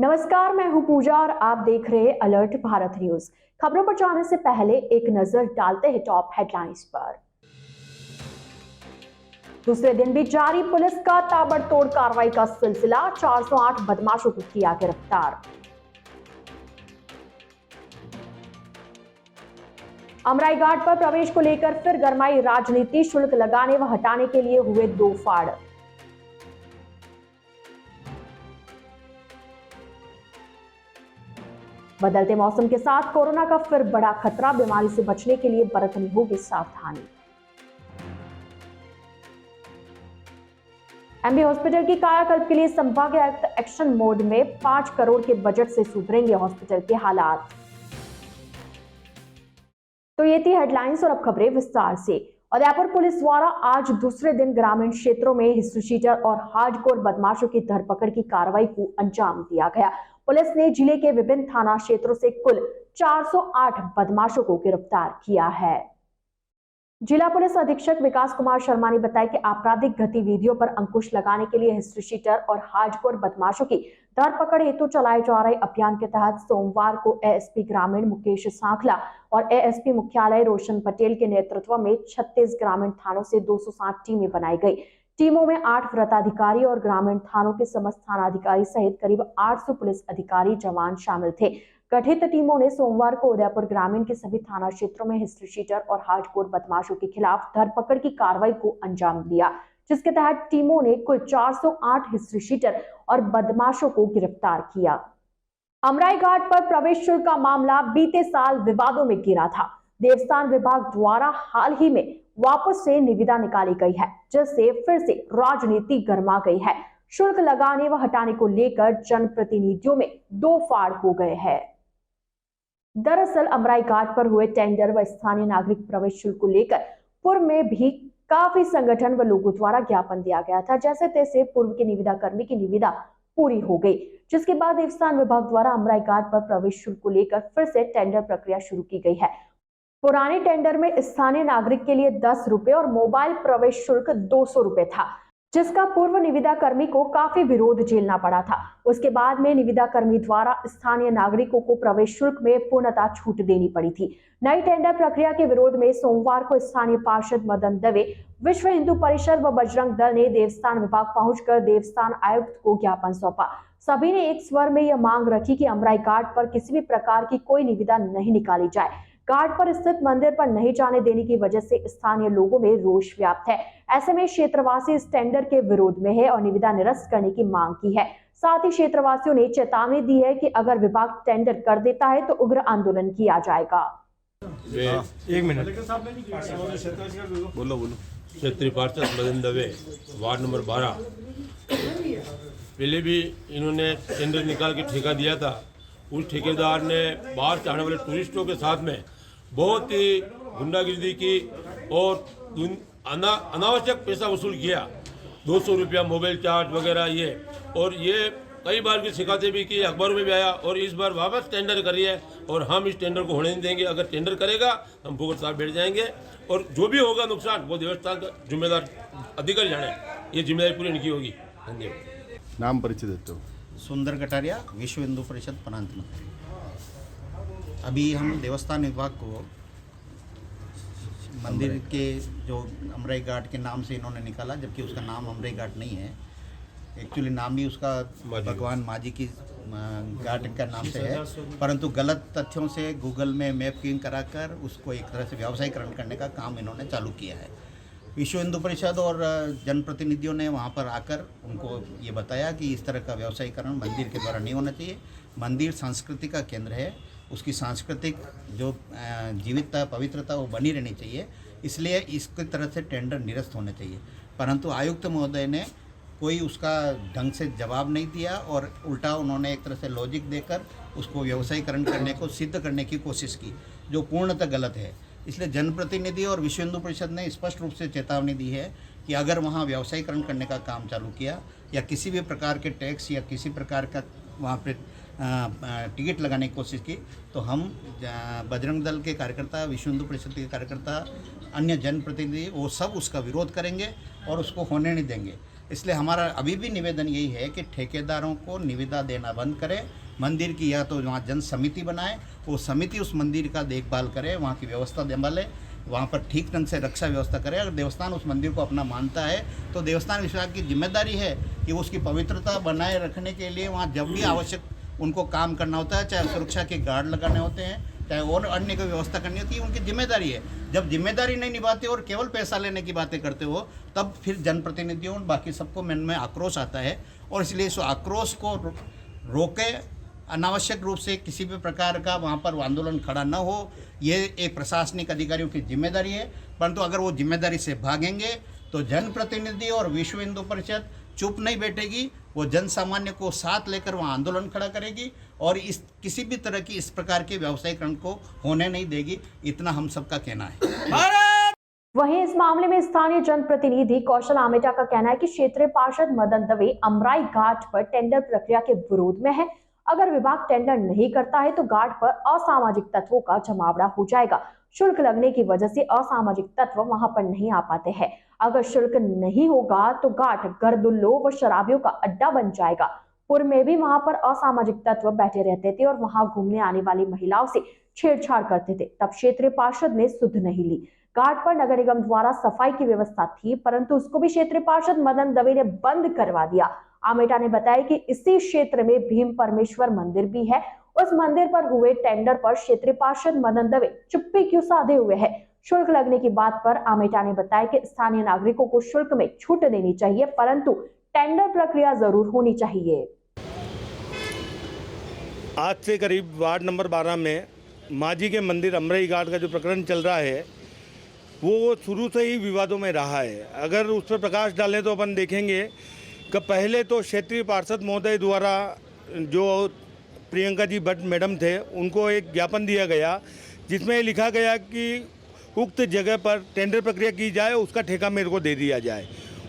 नमस्कार, मैं हूं पूजा और आप देख रहे हैं अलर्ट भारत न्यूज। खबरों पर जाने से पहले एक नजर डालते हैं टॉप हेडलाइंस पर। दूसरे दिन भी जारी पुलिस का ताबड़तोड़ कार्रवाई का सिलसिला, 408 बदमाशों को किया गिरफ्तार। अमराई घाट पर प्रवेश को लेकर फिर गरमाई राजनीति, शुल्क लगाने व हटाने के लिए हुए दो फाड़। बदलते मौसम के साथ कोरोना का फिर बड़ा खतरा, बीमारी से बचने के लिए बरतनी होगी सावधानी। एमबी हॉस्पिटल की कायाकल्प के लिए संभागीय आयुक्त एक्शन मोड में, 5 करोड़ के बजट से सुधरेंगे हॉस्पिटल के हालात। तो ये थी हेडलाइंस और अब खबरें विस्तार से। उदयपुर पुलिस द्वारा आज दूसरे दिन ग्रामीण क्षेत्रों में हिस्ट्री शीटर और हार्डकोर बदमाशों की धरपकड़ की कार्रवाई को अंजाम दिया गया। पुलिस ने जिले के विभिन्न थाना क्षेत्रों से कुल 408 बदमाशों को गिरफ्तार किया है। जिला पुलिस अधीक्षक विकास कुमार शर्मा ने बताया कि आपराधिक गतिविधियों पर अंकुश लगाने के लिए हिस्ट्री शीटर और हार्डकोर बदमाशों की धरपकड़ हेतु चलाए जा रहे अभियान के तहत सोमवार को एएसपी ग्रामीण मुकेश सांखला और एएसपी मुख्यालय रोशन पटेल के नेतृत्व में 36 ग्रामीण थानों से 260 टीमें बनाई गई। टीमों में 8 व्रताधिकारी और ग्रामीण थानों के समस्त थानाधिकारी सहित करीब 800 पुलिस अधिकारी जवान शामिल थे। गठित टीमों ने सोमवार को उदयपुर ग्रामीण के सभी थाना क्षेत्रों में हिस्ट्री शीटर और हार्डकोर बदमाशों के खिलाफ धरपकड़ की कार्रवाई को अंजाम दिया, जिसके तहत टीमों ने कुल 408 हिस्ट्री शीटर और बदमाशों को गिरफ्तार किया। अमराई घाट पर प्रवेश शुल्क का मामला बीते साल विवादों में घिरा था। देवस्थान विभाग द्वारा हाल ही में वापस से निविदा निकाली गई है, जिससे फिर से राजनीति गर्मा गई है। शुल्क लगाने व हटाने को लेकर जनप्रतिनिधियों में दो फाड़ हो गए हैं। दरअसल अमराई घाट पर हुए टेंडर व स्थानीय नागरिक प्रवेश शुल्क को लेकर पूर्व में भी काफी संगठन व लोगों द्वारा ज्ञापन दिया गया था। जैसे तैसे पूर्व के निविदा कर्मी की निविदा पूरी हो गई, जिसके बाद देवस्थान विभाग द्वारा अमराई घाट पर प्रवेश शुल्क को लेकर फिर से टेंडर प्रक्रिया शुरू की गई है। पुराने टेंडर में स्थानीय नागरिक के लिए 10 रुपए और मोबाइल प्रवेश शुल्क 200 रुपए था, जिसका पूर्व निविदा कर्मी को काफी विरोध झेलना पड़ा था। उसके बाद में निविदा कर्मी द्वारा स्थानीय नागरिकों को प्रवेश शुल्क में पूर्णतः छूट देनी पड़ी थी। नई टेंडर प्रक्रिया के विरोध में सोमवार को स्थानीय पार्षद मदन दवे, विश्व हिंदू परिषद व बजरंग दल ने देवस्थान विभाग पहुंचकर देवस्थान आयुक्त को ज्ञापन सौंपा। सभी ने एक स्वर में यह मांग रखी कि अमराई घाट पर किसी भी प्रकार की कोई निविदा नहीं निकाली जाए। घाट पर स्थित मंदिर पर नहीं जाने देने की वजह से स्थानीय लोगों में रोष व्याप्त है। ऐसे में क्षेत्रवासी इस टेंडर के विरोध में है और निविदा निरस्त करने की मांग की है। साथ ही क्षेत्रवासियों ने चेतावनी दी है कि अगर विभाग टेंडर कर देता है तो उग्र आंदोलन किया जाएगा। एक मिनट बोलो। क्षेत्रीय पार्षद मदन दवे, वार्ड नंबर 12। पहले भी इन्होंने टेंडर निकाल के ठेका दिया था। उस ठेकेदार ने बाहर से आने वाले टूरिस्टों के साथ में बहुत ही गुंडागिर्दी की और अनावश्यक पैसा वसूल किया। 200 रुपया मोबाइल चार्ज वगैरह ये, और ये कई बार की शिकायतें भी की, अखबारों में भी आया, और इस बार वापस टेंडर करी है और हम इस टेंडर को होने नहीं देंगे। अगर टेंडर करेगा हम भूगत साहब बैठ जाएंगे और जो भी होगा नुकसान वो देवस्थान का जिम्मेदार अधिकारी जाने, ये जिम्मेदारी पूरी इनकी होगी। धन्यवाद। नाम परिचय देते हो? सुंदर कटारिया, विश्व हिंदू परिषद प्रांत मंत्री। अभी हम देवस्थान विभाग को मंदिर के जो अमराई घाट के नाम से इन्होंने निकाला, जबकि उसका नाम अमराई घाट नहीं है। एक्चुअली नाम भी उसका भगवान माजी की घाट का नाम से है, परंतु गलत तथ्यों से गूगल में मैपिंग कराकर उसको एक तरह से व्यवसायीकरण करने का काम इन्होंने चालू किया है। विश्व हिंदू परिषद और जनप्रतिनिधियों ने वहाँ पर आकर उनको ये बताया कि इस तरह का व्यवसायीकरण मंदिर के द्वारा नहीं होना चाहिए। मंदिर संस्कृति का केंद्र है, उसकी सांस्कृतिक जो जीवितता पवित्रता वो बनी रहनी चाहिए, इसलिए इसकी तरह से टेंडर निरस्त होने चाहिए। परंतु आयुक्त महोदय ने कोई उसका ढंग से जवाब नहीं दिया और उल्टा उन्होंने एक तरह से लॉजिक देकर उसको व्यवसायीकरण करने को सिद्ध करने की कोशिश की, जो पूर्णतः गलत है। इसलिए जनप्रतिनिधि और विश्व हिंदू परिषद ने स्पष्ट रूप से चेतावनी दी है कि अगर वहाँ व्यवसायीकरण करने का काम चालू किया या किसी भी प्रकार के टैक्स या किसी प्रकार का वहाँ पे टिकट लगाने की कोशिश की, तो हम बजरंग दल के कार्यकर्ता, विश्व हिंदू परिषद के कार्यकर्ता, अन्य जनप्रतिनिधि वो सब उसका विरोध करेंगे और उसको होने नहीं देंगे। इसलिए हमारा अभी भी निवेदन यही है कि ठेकेदारों को निविदा देना बंद करें, मंदिर की या तो वहाँ जन समिति बनाए, वो समिति उस मंदिर का देखभाल करे, वहाँ की व्यवस्था संभाले, वहाँ पर ठीक ढंग से रक्षा व्यवस्था करे। अगर देवस्थान उस मंदिर को अपना मानता है तो देवस्थान विभाग की जिम्मेदारी है कि उसकी पवित्रता बनाए रखने के लिए वहाँ जब भी आवश्यक उनको काम करना होता है, चाहे सुरक्षा के गार्ड लगाने होते हैं, चाहे और अन्य कोई व्यवस्था करनी होती है, उनकी जिम्मेदारी है। जब जिम्मेदारी नहीं निभाते और केवल पैसा लेने की बातें करते हो, तब फिर जनप्रतिनिधियों और बाकी सबको मन में आक्रोश आता है। और इसलिए इस आक्रोश को रोके, अनावश्यक रूप से किसी भी प्रकार का वहाँ पर आंदोलन खड़ा न हो, ये एक प्रशासनिक अधिकारियों की जिम्मेदारी है। परंतु अगर वो जिम्मेदारी से भागेंगे तो जनप्रतिनिधि और विश्व हिंदू परिषद चुप नहीं बैठेगी, वो जन सामान्य को साथ लेकर वहाँ आंदोलन खड़ा करेगी और इस किसी भी तरह की इस प्रकार के व्यावसायीकरण को होने नहीं देगी। इतना हम सबका कहना है। वहीं इस मामले में स्थानीय जनप्रतिनिधि कौशल आमेटा का कहना है कि क्षेत्रीय पार्षद मदन दवे अमराई घाट पर टेंडर प्रक्रिया के विरोध में है। अगर विभाग टेंडर नहीं करता है तो घाट पर असामाजिक तत्वों का जमावड़ा हो जाएगा। शुल्क लगने की वजह से असामाजिक तत्व वहां पर नहीं आ पाते हैं। अगर शुल्क नहीं होगा तो घाट गर्दुल्लों व शराबियों का अड्डा बन जाएगा। पूर्व में भी वहां पर असामाजिक तत्व बैठे रहते थे और वहां घूमने आने वाली महिलाओं से छेड़छाड़ करते थे। तब क्षेत्रीय पार्षद ने सुध नहीं ली। घाट पर नगर निगम द्वारा सफाई की व्यवस्था थी, परंतु उसको भी क्षेत्रीय पार्षद मदन दवे ने बंद करवा दिया। आमेटा ने बताया कि इसी क्षेत्र में भीम परमेश्वर मंदिर भी है। उस मंदिर पर हुए टेंडर पर क्षेत्रीय पार्षद मदन दवे चुप्पी क्यों साधे हुए है। शुल्क लगने की बात पर आमेटा ने बताया कि स्थानीय नागरिकों को शुल्क में छूट देनी चाहिए, परंतु टेंडर प्रक्रिया जरूर होनी चाहिए। आज से करीब वार्ड नंबर 12 में माजी के मंदिर अमराई घाट का जो प्रकरण चल रहा है वो शुरू से ही विवादों में रहा है। अगर उस पर प्रकाश डालें तो अपन देखेंगे कि पहले तो क्षेत्रीय पार्षद महोदय द्वारा जो प्रियंका जी भट्ट मैडम थे उनको एक ज्ञापन दिया गया जिसमें लिखा गया कि उक्त जगह पर टेंडर प्रक्रिया की जाए, उसका ठेका मेरे को दे दिया जाए।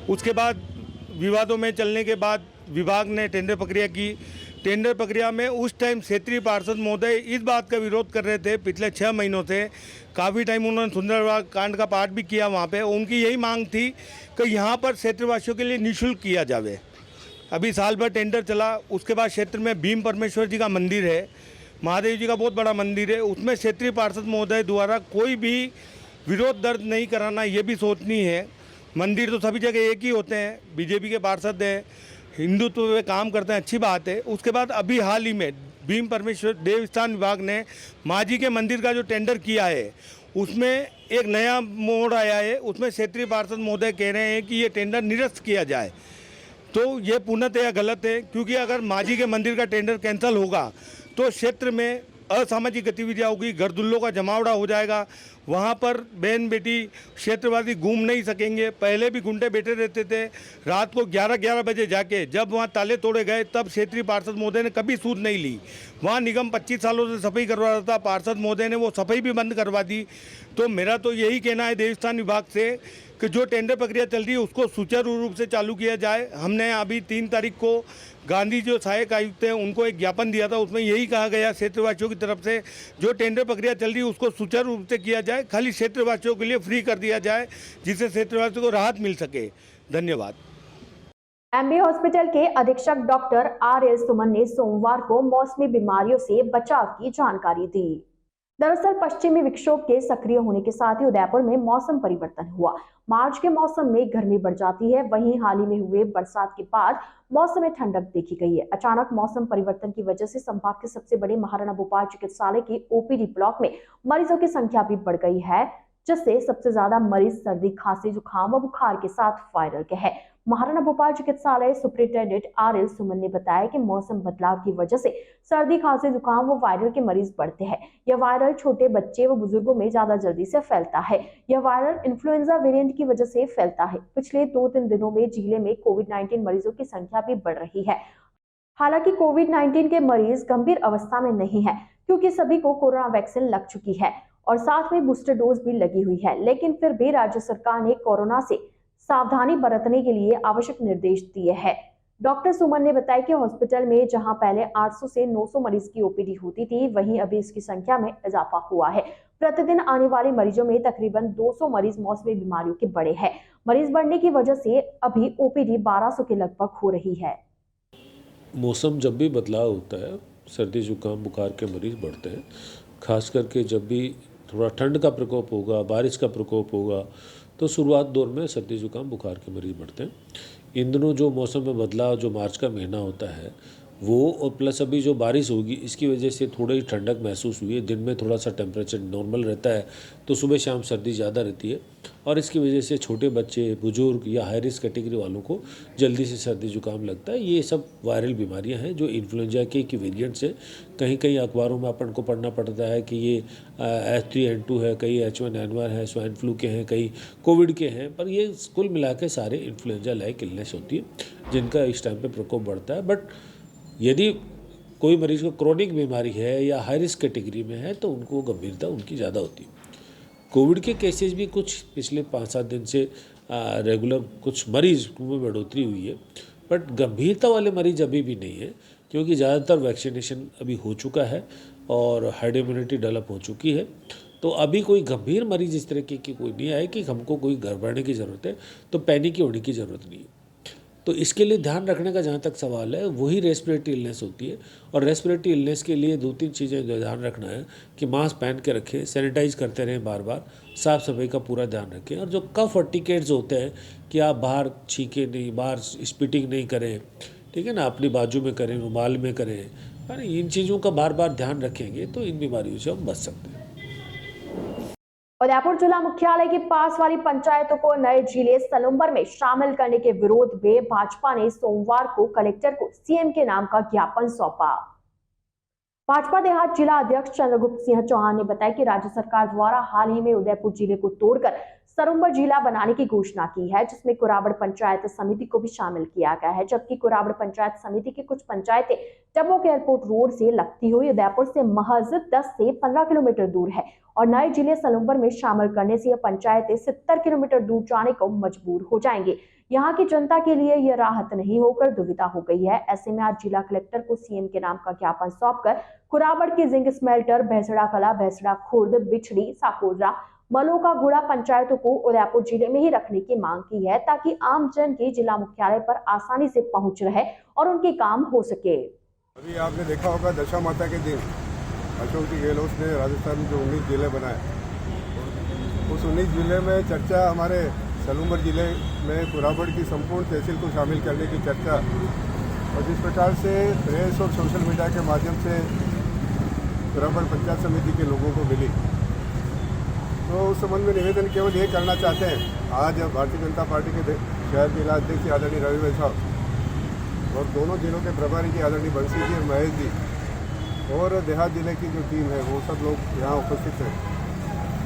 उसके बाद विवादों में चलने के बाद विभाग ने टेंडर प्रक्रिया की। टेंडर प्रक्रिया में उस टाइम क्षेत्रीय पार्षद महोदय इस बात का विरोध कर रहे थे पिछले 6 महीनों से। काफ़ी टाइम उन्होंने सुंदरबाग कांड का पाठ भी किया वहाँ पे। उनकी यही मांग थी कि यहाँ पर क्षेत्रवासियों के लिए निःशुल्क किया जाए। अभी साल भर टेंडर चला, उसके बाद क्षेत्र में भीम परमेश्वर जी का मंदिर है, महादेव जी का बहुत बड़ा मंदिर है, उसमें क्षेत्रीय पार्षद महोदय द्वारा कोई भी विरोध दर्ज नहीं कराना ये भी सोचनी है। मंदिर तो सभी जगह एक ही होते हैं, बीजेपी के पार्षद हैं, हिंदुत्व में काम करते हैं, अच्छी बात है। उसके बाद अभी हाल ही में भीम परमेश्वर देवस्थान विभाग ने माजी के मंदिर का जो टेंडर किया है उसमें एक नया मोड़ आया है। उसमें क्षेत्रीय पार्षद महोदय कह रहे हैं कि ये टेंडर निरस्त किया जाए, तो ये पूर्णतया गलत है। क्योंकि अगर माजी के मंदिर का टेंडर कैंसिल होगा तो क्षेत्र में असामाजिक गतिविधियाँ होगी, गर्दुल्लों का जमावड़ा हो जाएगा। वहाँ पर बहन बेटी क्षेत्रवासी घूम नहीं सकेंगे। पहले भी गुंडे बैठे रहते थे, रात को 11-11 बजे जाके जब वहाँ ताले तोड़े गए तब क्षेत्रीय पार्षद महोदय ने कभी सूद नहीं ली। वहाँ निगम 25 सालों से सफाई करवा रहा था, पार्षद महोदय ने वो सफाई भी बंद करवा दी। तो मेरा तो यही कहना है देवस्थान विभाग से कि जो टेंडर प्रक्रिया चल रही है उसको सुचारू रूप से चालू किया जाए। हमने अभी 3 तारीख को गांधी जो सहायक आयुक्त हैं उनको एक ज्ञापन दिया था, उसमें यही कहा गया क्षेत्रवासियों की तरफ से जो टेंडर प्रक्रिया चल रही है उसको सुचारू रूप से किया जाए, खाली क्षेत्रवासियों के लिए फ्री कर दिया जाए जिससे क्षेत्रवासियों को राहत मिल सके। धन्यवाद। एमबी हॉस्पिटल के अधीक्षक डॉक्टर आर एस सुमन ने सोमवार को मौसमी बीमारियों से बचाव की जानकारी दी। दरअसल पश्चिमी विक्षोभ के सक्रिय होने के साथ ही उदयपुर में मौसम परिवर्तन हुआ। मार्च के मौसम में गर्मी बढ़ जाती है, वहीं हाल ही में हुए बरसात के बाद मौसम में ठंडक देखी गई है। अचानक मौसम परिवर्तन की वजह से संभाग के सबसे बड़े महाराणा भोपाल चिकित्सालय के ओपीडी ब्लॉक में मरीजों की संख्या भी बढ़ गई है, जिससे सबसे ज्यादा मरीज सर्दी, खांसी, जुकाम व बुखार के साथ वायरल के हैं। महाराणा भोपाल चिकित्सालय सुपरिटेंडेंट आर एस सुमन ने बताया कि मौसम बदलाव की वजह से सर्दी, खांसी, जुकाम व वायरल के मरीज बढ़ते हैं। यह वायरल छोटे बच्चे व बुजुर्गों में ज्यादा जल्दी से फैलता है। यह वायरल इन्फ्लुएंजा वेरिएंट की वजह से फैलता है। पिछले 2-3 दिनों में जिले में कोविड-19 मरीजों की संख्या भी बढ़ रही है। हालांकि कोविड-19 के मरीज गंभीर अवस्था में नहीं है क्योंकि सभी को कोरोना वैक्सीन लग चुकी है और साथ में बूस्टर डोज भी लगी हुई है। लेकिन फिर भी राज्य सरकार ने कोरोना से सावधानी बरतने के लिए आवश्यक निर्देश दिए हैं। डॉक्टर सुमन ने बताया कि हॉस्पिटल में जहां पहले 800 से 900 मरीज की ओपीडी होती थी, वहीं अभी इसकी संख्या में इजाफा हुआ है। प्रतिदिन आने वाले मरीजों में तकरीबन 200 मरीज मौसमी बीमारियों के बड़े हैं। मरीज बढ़ने की वजह से अभी ओपीडी 1200 के लगभग हो रही है। मौसम जब भी बदलाव होता है, सर्दी जुकाम बुखार के मरीज बढ़ते हैं। खास करके जब भी थोड़ा ठंड का प्रकोप होगा, बारिश का प्रकोप होगा, तो शुरुआत दौर में सर्दी जुकाम बुखार के मरीज बढ़ते हैं। इन दिनों जो मौसम में बदलाव, जो मार्च का महीना होता है वो, और प्लस अभी जो बारिश होगी इसकी वजह से थोड़ी ठंडक महसूस हुई है। दिन में थोड़ा सा टेम्परेचर नॉर्मल रहता है, तो सुबह शाम सर्दी ज़्यादा रहती है, और इसकी वजह से छोटे बच्चे, बुजुर्ग या हाई रिस्क कैटेगरी वालों को जल्दी से सर्दी जुकाम लगता है। ये सब वायरल बीमारियां हैं जो इन्फ्लुएंजा के वेरिएंट से, कहीं कहीं अखबारों में अपन को पढ़ना पड़ता है कि ये H3N2 है, कई H1N1 है, स्वाइन फ्लू के हैं, कई कोविड के हैं, पर ये कुल मिला के सारे इन्फ्लुएंजा लाइक इलनेस होती है जिनका इस टाइम पर प्रकोप बढ़ता है। बट यदि कोई मरीज़ को क्रोनिक बीमारी है या हाई रिस्क कैटेगरी में है तो उनको गंभीरता उनकी ज़्यादा होती है। कोविड के केसेस भी कुछ पिछले 5-7 दिन से रेगुलर कुछ मरीज में बढ़ोतरी हुई है, बट गंभीरता वाले मरीज अभी भी नहीं है, क्योंकि ज़्यादातर वैक्सीनेशन अभी हो चुका है और हार्ड इम्यूनिटी डेवलप हो चुकी है। तो अभी कोई गंभीर मरीज इस तरीके की कोई नहीं आए कि हमको कोई घबराने की ज़रूरत है, तो पैनिक होने की ज़रूरत नहीं है। तो इसके लिए ध्यान रखने का जहाँ तक सवाल है, वही रेस्पिरेटरी इलनेस होती है, और रेस्पिरेटरी इलनेस के लिए 2-3 चीज़ें जो ध्यान रखना है कि मास्क पहन के रखें, सैनिटाइज करते रहें बार बार, साफ़ सफाई का पूरा ध्यान रखें, और जो कफ और टिकेट्स होते हैं कि आप बाहर छींके नहीं, बाहर स्पिटिंग नहीं करें, ठीक है ना, अपनी बाजू में करें, रुमाल में करें, इन चीज़ों का बार बार ध्यान रखेंगे तो इन बीमारियों से हम बच सकते हैं। उदयपुर जिला मुख्यालय के पास वाली पंचायतों को नए जिले सलुम्बर में शामिल करने के विरोध में भाजपा ने सोमवार को कलेक्टर को सीएम के नाम का ज्ञापन सौंपा। भाजपा देहात जिला अध्यक्ष चंद्रगुप्त सिंह चौहान ने बताया कि राज्य सरकार द्वारा हाल ही में उदयपुर जिले को तोड़कर सलुम्बर जिला बनाने की घोषणा की है, जिसमें कुराबड़ पंचायत समिति को भी शामिल किया गया है, जबकि कुराबड़ पंचायत समिति की कुछ पंचायतें टबोक एयरपोर्ट रोड से लगती हुई उदयपुर से महज 10 से 15 किलोमीटर दूर है, और नए जिले सलुम्बर में शामिल करने से यह पंचायतें 70 किलोमीटर दूर जाने को मजबूर हो जाएंगे। यहाँ की जनता के लिए यह राहत नहीं होकर दुविधा हो गई है। ऐसे में आज जिला कलेक्टर को सीएम के नाम का ज्ञापन सौंपकर कुराबड़ की जिंक स्मेल्टर, भैंसड़ा कला, भैंसड़ा खुर्द, बिछड़ी, साकोरा, मलोका गुड़ा पंचायतों को उदयपुर जिले में ही रखने की मांग की है, ताकि आम जन की जिला मुख्यालय पर आसानी से पहुंच रहे और उनके काम हो सके। अभी आपने देखा होगा दशा माता के दिन अशोक जी गहलोत ने राजस्थान में जो 19 जिले बनाए, उस 19 जिले में चर्चा हमारे सलुम्बर जिले में कुराबड़ की संपूर्ण तहसील को शामिल करने की चर्चा, और जिस प्रकार से प्रेस और सोशल मीडिया के माध्यम से कुराबड़ पंचायत समिति के लोगों को मिली, तो उस संबंध में निवेदन केवल ये करना चाहते हैं। आज भारतीय जनता पार्टी के शहर जिला अध्यक्ष आदरणीय रवि भाई साहब और दोनों जिलों के प्रभारी जी आदरणीय बंसी जी और महेश जी और देहात जिले की जो टीम है वो सब लोग यहाँ उपस्थित हैं।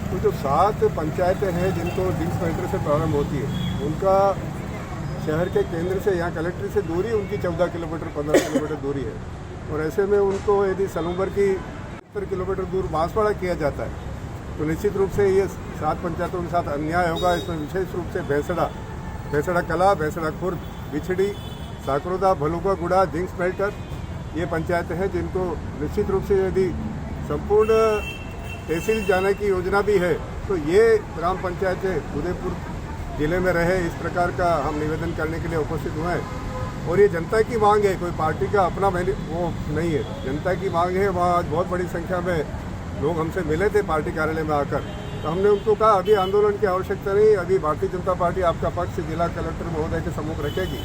तो जो 7 पंचायतें हैं जिनको जिंक स्मेल्टर से प्रारंभ होती है, उनका शहर के केंद्र से यहाँ कलेक्ट्रेट से दूरी उनकी 14 किलोमीटर 15 किलोमीटर दूरी है, और ऐसे में उनको यदि सलुम्बर की 70 किलोमीटर दूर बांसवाड़ा किया जाता है तो निश्चित रूप से ये 7 पंचायतों के साथ अन्याय होगा। इसमें विशेष रूप से भैंसड़ा कला, भैंसड़ा खुर्द, बिछड़ी, साकरोदा, भलुका गुड़ा, जिंक स्मेल्टर, ये पंचायतें हैं जिनको निश्चित रूप से यदि संपूर्ण तहसील जाने की योजना भी है तो ये ग्राम पंचायतें उदयपुर जिले में रहे, इस प्रकार का हम निवेदन करने के लिए उपस्थित हुए हैं। और ये जनता की मांग है, कोई पार्टी का अपना वो नहीं है, जनता की मांग है। वहाँ आज बहुत बड़ी संख्या में लोग हमसे मिले थे पार्टी कार्यालय में आकर, तो हमने उनको कहा अभी आंदोलन की आवश्यकता नहीं, अभी भारतीय जनता पार्टी आपका पक्ष जिला कलेक्टर महोदय के सम्मुख रखेगी।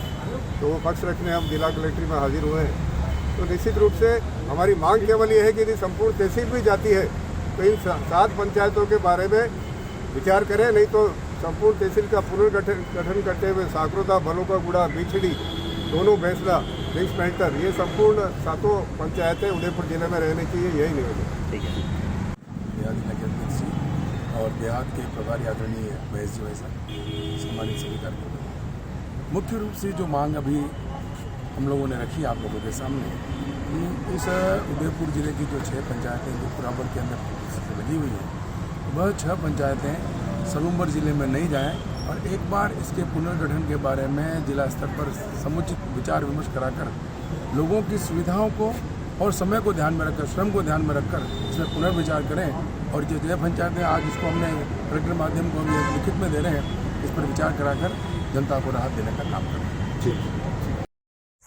तो वो पक्ष रखने हम जिला कलेक्ट्री में हाजिर हुए हैं। तो निश्चित रूप से हमारी मांग केवल ये है कि यदि संपूर्ण तहसील भी जाती है तो इन 7 पंचायतों के बारे में विचार करें, नहीं तो संपूर्ण तहसील का पुनर्गठन करते हुए साकरोदा, भलोका गुड़ा, बिछड़ी, दोनों भैंसड़ा, जिंक स्मेल्टर, ये संपूर्ण 7 पंचायतें उदयपुर जिले में रहने चाहिए, यही निवेदन। देहात अध्यक्ष जी और देहात के प्रभारी आदरणीय महेश जी वैसा सम्मानित सभी कार्यकर्ता, मुख्य रूप से जो मांग अभी हम लोगों ने रखी आप लोगों के सामने, इस उदयपुर जिले की जो 6 पंचायतें जो कुराबड़ के अंदर लगी हुई हैं, वह 6 पंचायतें सलुम्बर जिले में नहीं जाएं और एक बार इसके पुनर्गठन के बारे में जिला स्तर पर समुचित विचार विमर्श कराकर लोगों की सुविधाओं को और समय को ध्यान में रखकर, श्रम को ध्यान में रखकर इसमें पुनर्विचार करें और जो जय पंचायत है आज इसको हमने कलेक्टर माध्यम को हम ये लिखित में दे रहे हैं, इस पर विचार कराकर जनता को राहत देने का काम करें।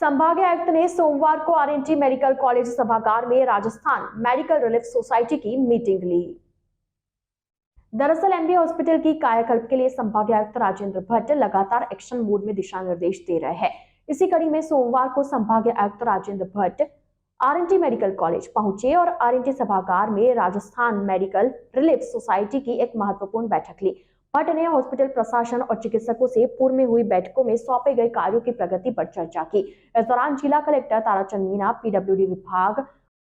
संभागीय आयुक्त ने सोमवार को आरएनटी मेडिकल कॉलेज सभागार में राजस्थान मेडिकल रिलीफ सोसाइटी की मीटिंग ली। दरअसल एमबी हॉस्पिटल की कायाकल्प के लिए संभागीय आयुक्त राजेंद्र भट्ट लगातार एक्शन मोड में दिशा निर्देश दे रहे हैं। इसी कड़ी में सोमवार को संभागीय आयुक्त Rajendra Bhatt RNT medical college पहुंचे और आरएनटी सभागार में राजस्थान मेडिकल रिलीफ सोसाइटी की एक महत्वपूर्ण बैठक ली। भट्ट ने हॉस्पिटल प्रशासन और चिकित्सकों से पूर्व में हुई बैठकों में सौंपे गए कार्यों की प्रगति पर चर्चा की। इस दौरान जिला कलेक्टर ताराचंद मीणा, पीडब्ल्यूडी विभाग,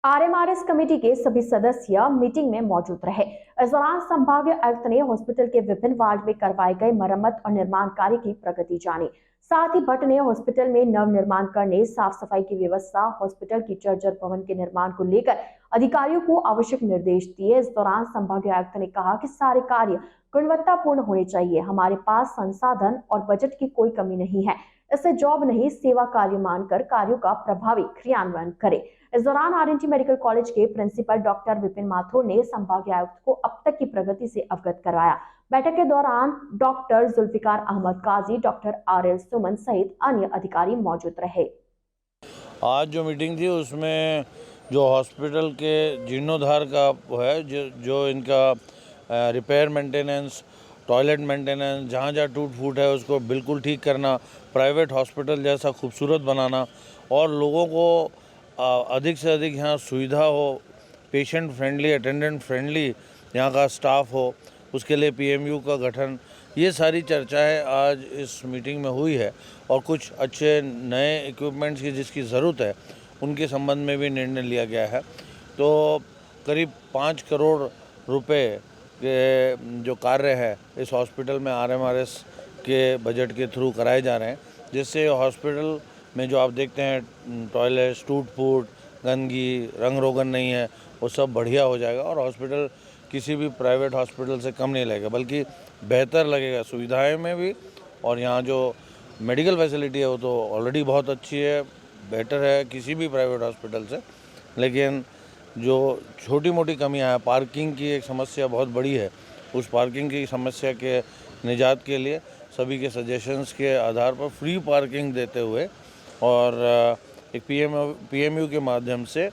आरएमआरएस कमेटी के सभी सदस्य मीटिंग में मौजूद रहे। इस दौरान संभागीय आयुक्त ने हॉस्पिटल के विभिन्न वार्ड में करवाए गए मरम्मत और निर्माण कार्य की प्रगति जानी। साथ ही भट्ट ने हॉस्पिटल में नव निर्माण करने, साफ सफाई की व्यवस्था, हॉस्पिटल की जर्जर भवन के निर्माण को लेकर अधिकारियों को आवश्यक निर्देश दिए। इस दौरान संभागीय आयुक्त ने कहा कि सारे कार्य गुणवत्तापूर्ण होने चाहिए। हमारे पास संसाधन और बजट की कोई कमी नहीं है। इसे जॉब नहीं, सेवा कार्य मानकर कार्यों का प्रभावी क्रियान्वयन करें। इस दौरान आरएनटी मेडिकल कॉलेज के प्रिंसिपल डॉक्टर विपिन माथुर ने संभागीय आयुक्त को अब तक की प्रगति से अवगत करवाया। बैठक के दौरान डॉक्टर जुल्फिकार अहमद काजी, डॉक्टर आर.एल. सुमन सहित अन्य अधिकारी मौजूद रहे। आज जो मीटिंग थी उसमें जो हॉस्पिटल के जीर्णोद्धार का है, जो इनका रिपेयर मेंटेनेंस, टॉयलेट मेंटेनेंस, जहाँ जहाँ टूट फूट है उसको बिल्कुल ठीक करना, प्राइवेट हॉस्पिटल जैसा खूबसूरत बनाना और लोगों को अधिक से अधिक यहाँ सुविधा हो, पेशेंट फ्रेंडली, अटेंडेंट फ्रेंडली यहाँ का स्टाफ हो, उसके लिए पीएमयू का गठन, ये सारी चर्चाएं आज इस मीटिंग में हुई है। और कुछ अच्छे नए इक्विपमेंट्स की जिसकी ज़रूरत है उनके संबंध में भी निर्णय लिया गया है। तो करीब 5 करोड़ रुपए के जो कार्य है इस हॉस्पिटल में आरएमआरएस के बजट के थ्रू कराए जा रहे हैं, जिससे हॉस्पिटल में जो आप देखते हैं टॉयलेट, टूट फूट, गंदगी, रंग रोगन नहीं है, वो सब बढ़िया हो जाएगा और हॉस्पिटल किसी भी प्राइवेट हॉस्पिटल से कम नहीं लगेगा, बल्कि बेहतर लगेगा सुविधाएं में भी। और यहाँ जो मेडिकल फैसिलिटी है वो तो ऑलरेडी बहुत अच्छी है, बेटर है किसी भी प्राइवेट हॉस्पिटल से। लेकिन जो छोटी मोटी कमियां हैं, पार्किंग की एक समस्या बहुत बड़ी है, उस पार्किंग की समस्या के निजात के लिए सभी के सजेशंस के आधार पर फ्री पार्किंग देते हुए और एक पीएमयू के माध्यम से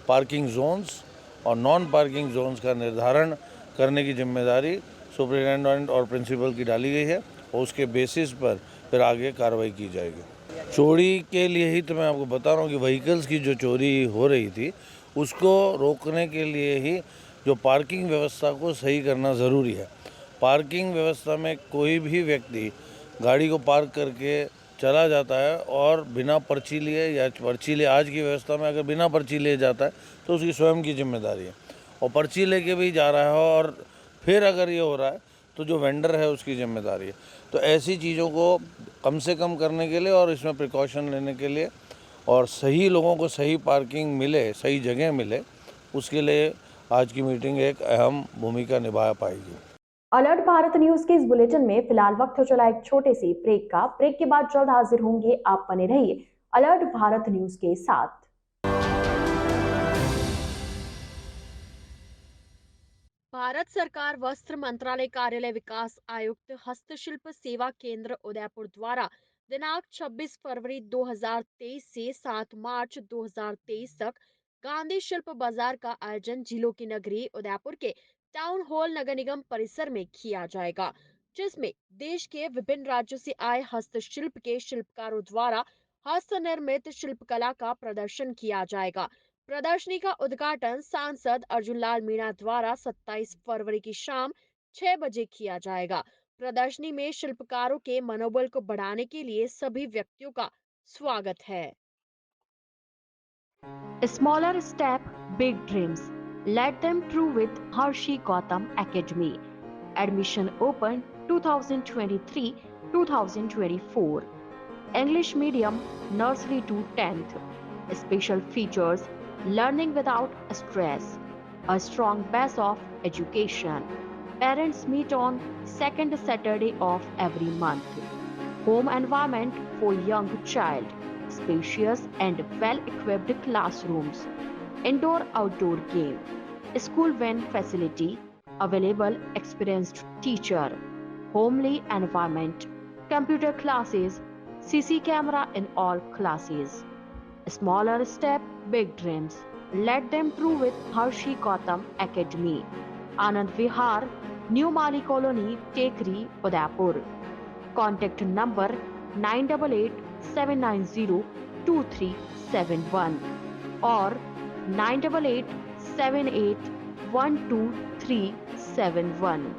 पार्किंग जोन्स और नॉन पार्किंग जोन्स का निर्धारण करने की जिम्मेदारी सुपरिटेंडेंट और प्रिंसिपल की डाली गई है और उसके बेसिस पर फिर आगे कार्रवाई की जाएगी। चोरी के लिए ही तो मैं आपको बता रहा हूँ कि व्हीकल्स की जो चोरी हो रही थी उसको रोकने के लिए ही जो पार्किंग व्यवस्था को सही करना ज़रूरी है। पार्किंग व्यवस्था में कोई भी व्यक्ति गाड़ी को पार्क करके चला जाता है और बिना पर्ची लिए या पर्ची लिए, आज की व्यवस्था में अगर बिना पर्ची लिए जाता है तो उसकी स्वयं की जिम्मेदारी है, और पर्ची लेके भी जा रहा है और फिर अगर ये हो रहा है तो जो वेंडर है उसकी जिम्मेदारी है। तो ऐसी चीज़ों को कम से कम करने के लिए और इसमें प्रिकॉशन लेने के लिए और सही लोगों को सही पार्किंग मिले, सही जगह मिले, उसके लिए आज की मीटिंग एक अहम भूमिका निभा पाएगी। अलर्ट भारत न्यूज के इस बुलेटिन में फिलहाल वक्त हो चला एक छोटे से ब्रेक का। ब्रेक के बाद जल्द हाजिर होंगे, आप बने रहिए अलर्ट भारत न्यूज के साथ। भारत सरकार वस्त्र मंत्रालय कार्यालय विकास आयुक्त हस्तशिल्प सेवा केंद्र उदयपुर द्वारा दिनांक 26 फरवरी 2023 से 7 मार्च 2023 तक गांधी शिल्प बाजार का आयोजन जिलों की नगरी उदयपुर के टाउन हॉल नगर निगम परिसर में किया जाएगा, जिसमें देश के विभिन्न राज्यों से आए हस्तशिल्प के शिल्पकारों द्वारा हस्त निर्मित शिल्पकला का प्रदर्शन किया जाएगा। प्रदर्शनी का उद्घाटन सांसद अर्जुन लाल मीणा द्वारा 27 फरवरी की शाम 6 बजे किया जाएगा। प्रदर्शनी में शिल्पकारों के मनोबल को बढ़ाने के लिए सभी व्यक्तियों का स्वागत है। Smaller step, big dreams. Let them true with Harshi Gautam Academy. Admission open 2023-2024. English medium, nursery to 10th. Special features, learning without stress. A strong base of education. Parents meet on second Saturday of every month. Home environment for young child. Spacious and well-equipped classrooms. Indoor-outdoor game. School van facility. Available experienced teacher, homely environment, computer classes, CC camera in all classes. Smaller step, big dreams. Let them prove with Harshi Gautam Academy. Anand Vihar, New Mali Colony, Tekri, Udaipur. Contact number 988-790-2371 or 988-78-12371.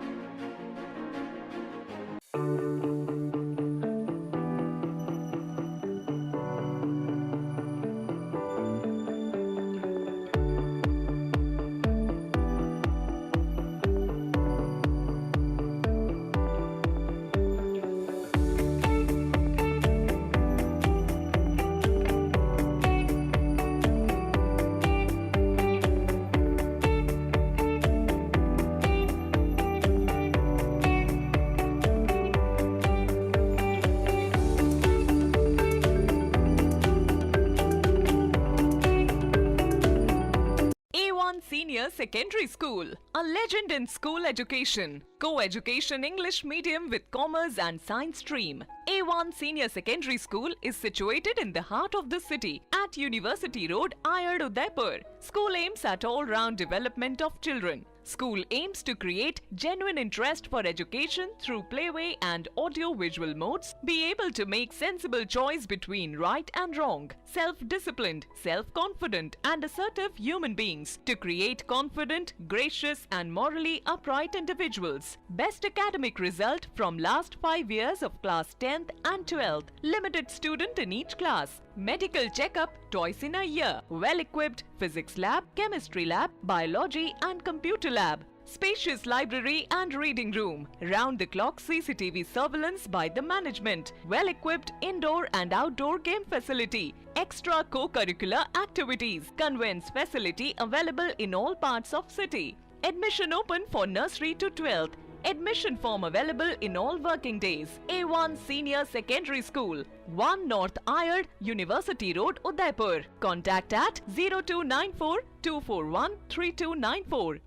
A1 Senior Secondary School, a legend in school education. Co-education English medium with commerce and science stream. A1 Senior Secondary School is situated in the heart of the city at University Road, Ayad, Udaipur. School aims at all-round development of children. School aims to create genuine interest for education through playway and audio-visual modes, be able to make sensible choice between right and wrong, self-disciplined, self-confident and assertive human beings to create confident, gracious and morally upright individuals. Best academic result from last 5 years of class 10th and 12th. Limited student in each class. Medical checkup twice in a year. Well-equipped physics lab, chemistry lab, biology and computer lab. Spacious library and reading room. Round-the-clock CCTV surveillance by the management. Well-equipped indoor and outdoor game facility. Extra co-curricular activities. Conveyance facility available in all parts of city. Admission open for nursery to 12th. Admission form available in all working days. A1 Senior Secondary School, 1 North Ayad, University Road, Udaipur. Contact at 0294 241 3294.